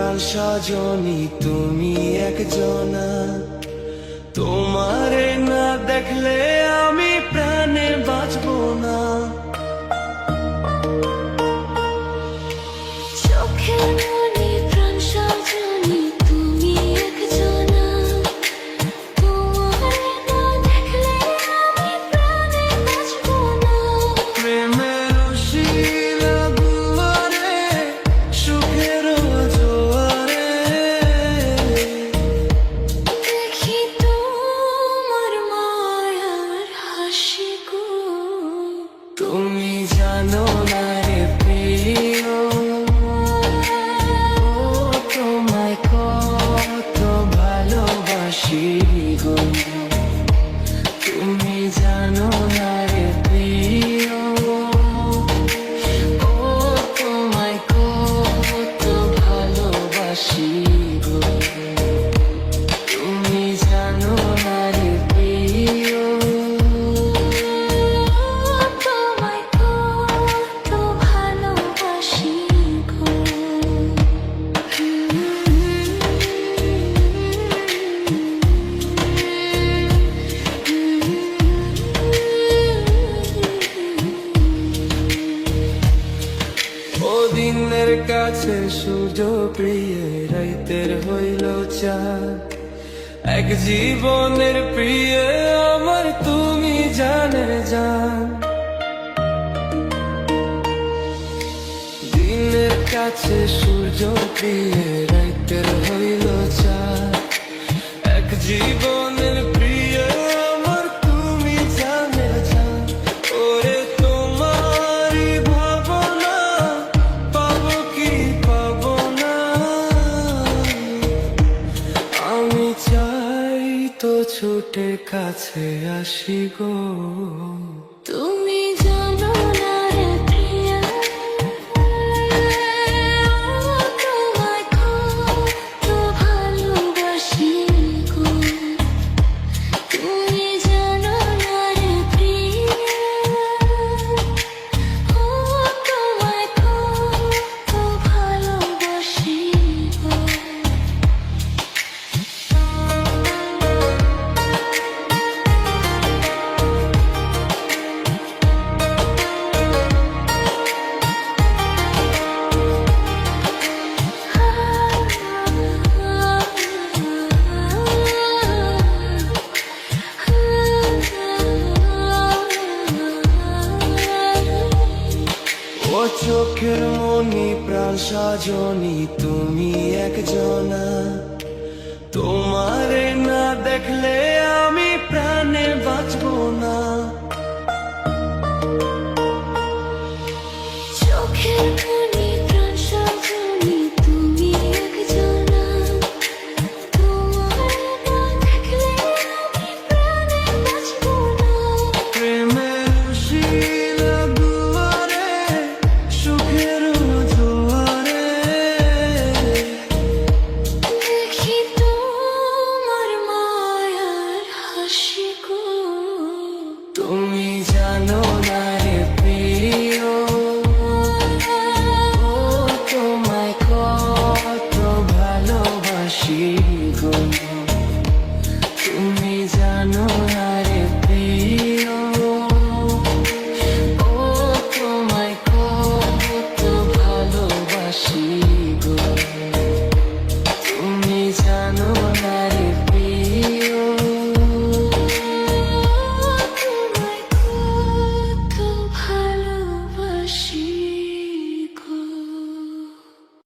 প্রাণ সজনী তুমি একজনা, তোমারে না দেখলে আমি প্রাণে বাঁচবো না। চোখের মনি প্রাণ সজনী তুমি একজনা, তোমারে না দেখলে আমি প্রাণে বাঁচবো না। প্রেমের শিলা দুয়ারে সুখের জোয়ারে দেখি তোমার মায়ার হাসি গো। তুমি জানো না রে প্রিয়, তোমায় কত ভালোবাসি গো। তুমি জানো না রে প্রিয়, তোমায় কত ভালোবাসি গো। তুমি জানো না রে প্রিয়, তোমায় কত ভালোবাসি গো। ও দিনের কাছে সূর্য প্রিয়, রাইতের হইল চাঁদ। এক জীবনের প্রিয় আমার তুমি জানের জান। দিনের কাছে সূর্য প্রিয়, রাইতের হইল চাঁদ। এক জীবনের প্রিয় আমার তুমি জানের জান। ওরে তোমারই ভাবনা পাবো কি পাবো না, আমি চাই তো ছুটে কাছে আসি গো। তুমি জানো না রে প্রিয়া, তোমায় কত ভালোবাসি গো। তুমি জানো না রে প্রিয়া, তোমায় কত ভালোবাসি গো। ও চোখের মনি প্রাণ সজনী তুমি একজনা, তোমারে না দেখলে আমি প্রাণে বাঁচবো না। চোখের মনি প্রাণ সজনী তুমি একজনা, তোমারে না দেখলে আমি প্রাণে বাঁচবো না। প্রেমের শিলা দুয়ারে সুখের জোয়ারে দেখি তোমার মায়ার হাসি গো। তুমি জানো না রে প্রিয়, তোমায় কত ভালোবাসি গো। তুমি জানো না রে প্রিয়, তোমায় কত ভালোবাসি গো। তুমি জানো না